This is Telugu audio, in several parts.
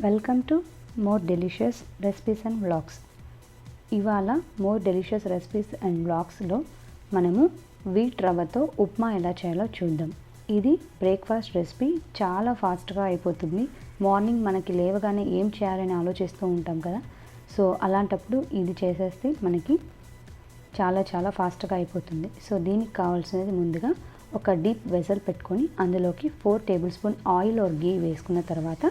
Welcome to more delicious recipes and vlogs. ఇవాళ మోర్ డెలిషియస్ రెసిపీస్ అండ్ వ్లాగ్స్లో మనము వీట్ రవ్వతో ఉప్మా ఎలా చేయాలో చూద్దాం. ఇది బ్రేక్ఫాస్ట్ రెసిపీ, చాలా ఫాస్ట్గా అయిపోతుంది. మార్నింగ్ మనకి లేవగానే ఏం చేయాలని ఆలోచిస్తూ ఉంటాం కదా, సో అలాంటప్పుడు ఇది చేసేస్తే మనకి చాలా ఫాస్ట్గా అయిపోతుంది. సో దీనికి కావాల్సినది ముందుగా ఒక డీప్ వెసల్ పెట్టుకొని అందులోకి 4 టేబుల్ స్పూన్ ఆయిల్ ఆర్ గీ వేసుకున్న తర్వాత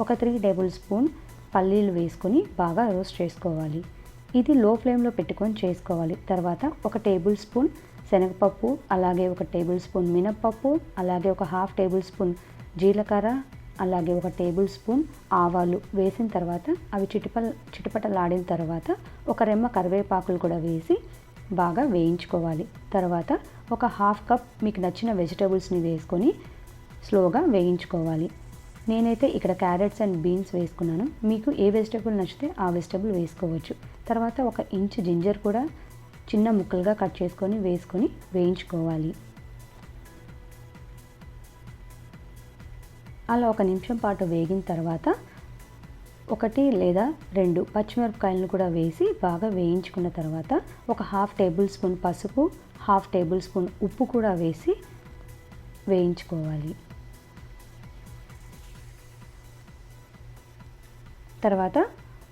ఒక 3 టేబుల్ స్పూన్ పల్లీలు వేసుకొని బాగా రోస్ట్ చేసుకోవాలి. ఇది లో ఫ్లేమ్లో పెట్టుకొని చేసుకోవాలి. తర్వాత ఒక టేబుల్ స్పూన్ శనగపప్పు, అలాగే ఒక టేబుల్ స్పూన్ మినప్పప్పు, అలాగే ఒక హాఫ్ టేబుల్ స్పూన్ జీలకర్ర, అలాగే ఒక టేబుల్ స్పూన్ ఆవాలు వేసిన తర్వాత అవి చిటపటలాడిన తర్వాత ఒక రెమ్మ కరివేపాకులు కూడా వేసి బాగా వేయించుకోవాలి. తర్వాత ఒక హాఫ్ కప్ మీకు నచ్చిన వెజిటేబుల్స్ని వేసుకొని స్లోగా వేయించుకోవాలి. నేనైతే ఇక్కడ క్యారెట్స్ అండ్ బీన్స్ వేసుకున్నాను. మీకు ఏ వెజిటేబుల్ నచ్చితే ఆ వెజిటేబుల్ వేసుకోవచ్చు. తర్వాత ఒక ఇంచు జింజర్ కూడా చిన్న ముక్కలుగా కట్ చేసుకొని వేసుకొని వేయించుకోవాలి. అలా 1 నిమిషం పాటు వేగిన తర్వాత 1 లేదా 2 పచ్చిమిరపకాయలను కూడా వేసి బాగా వేయించుకున్న తర్వాత ఒక హాఫ్ టేబుల్ స్పూన్ పసుపు, హాఫ్ టేబుల్ స్పూన్ ఉప్పు కూడా వేసి వేయించుకోవాలి. తర్వాత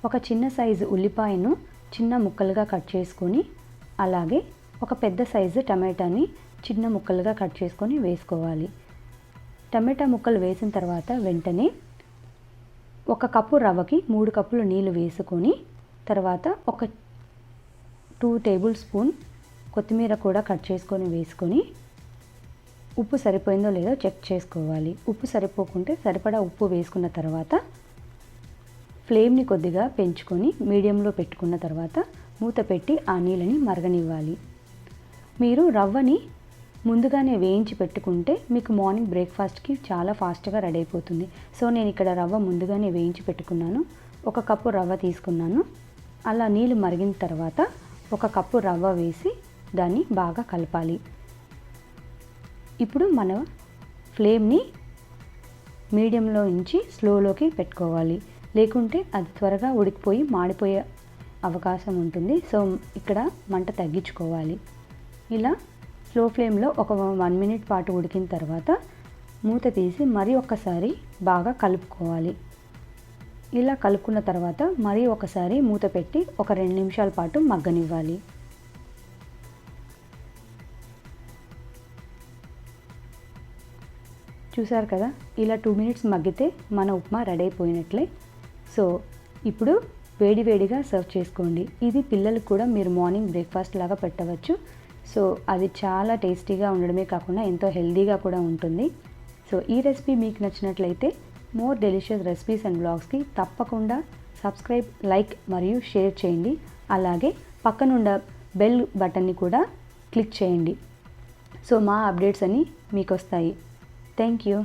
ఒక చిన్న సైజు ఉల్లిపాయను చిన్న ముక్కలుగా కట్ చేసుకొని, అలాగే ఒక పెద్ద సైజు టమాటాని చిన్న ముక్కలుగా కట్ చేసుకొని వేసుకోవాలి. టమాటా ముక్కలు వేసిన తర్వాత వెంటనే 1 కప్పు రవ్వకి 3 కప్పులు నీళ్ళు వేసుకొని, తర్వాత ఒక 2 టేబుల్ స్పూన్ కొత్తిమీర కూడా కట్ చేసుకొని వేసుకొని ఉప్పు సరిపోయిందో లేదో చెక్ చేసుకోవాలి. ఉప్పు సరిపోకుంటే సరిపడా ఉప్పు వేసుకున్న తర్వాత ఫ్లేమ్ని కొద్దిగా పెంచుకొని మీడియంలో పెట్టుకున్న తర్వాత మూత పెట్టి ఆ నీళ్ళని మరగనివ్వాలి. మీరు రవ్వని ముందుగానే వేయించి పెట్టుకుంటే మీకు మార్నింగ్ బ్రేక్ఫాస్ట్కి చాలా ఫాస్ట్గా రెడీ అయిపోతుంది. సో నేను ఇక్కడ రవ్వ ముందుగానే వేయించి పెట్టుకున్నాను. 1 కప్పు రవ్వ తీసుకున్నాను. అలా నీళ్ళు మరిగిన తర్వాత 1 కప్పు రవ్వ వేసి దాన్ని బాగా కలపాలి. ఇప్పుడు మన ఫ్లేమ్ని మీడియంలో నుంచి స్లోలోకి పెట్టుకోవాలి, లేకుంటే అది త్వరగా ఉడికిపోయి మాడిపోయే అవకాశం ఉంటుంది. సో ఇక్కడ మంట తగ్గించుకోవాలి. ఇలా స్లో ఫ్లేమ్లో ఒక 1 మినిట్ పాటు ఉడికిన తర్వాత మూత తీసి మరి ఒకసారి బాగా కలుపుకోవాలి. ఇలా కలుపుకున్న తర్వాత మరి ఒకసారి మూత పెట్టి ఒక 2 నిమిషాల పాటు మగ్గనివ్వాలి. చూసారు కదా, ఇలా 2 మినిట్స్ మగ్గితే మన ఉప్మా రెడీ అయిపోయినట్లే. సో ఇప్పుడు వేడివేడిగా సర్వ్ చేసుకోండి. ఇది పిల్లలకు కూడా మీరు మార్నింగ్ బ్రేక్ఫాస్ట్ లాగా పెట్టవచ్చు. సో అది చాలా టేస్టీగా ఉండడమే కాకుండా ఎంతో హెల్దీగా కూడా ఉంటుంది. సో ఈ రెసిపీ మీకు నచ్చినట్లయితే మోర్ డెలిషియస్ రెసిపీస్ అండ్ బ్లాగ్స్కి తప్పకుండా సబ్స్క్రైబ్, లైక్ మరియు షేర్ చేయండి. అలాగే పక్కనున్న బెల్ బటన్ని కూడా క్లిక్ చేయండి. సో మా అప్డేట్స్ అన్నీ మీకు వస్తాయి. Thank you.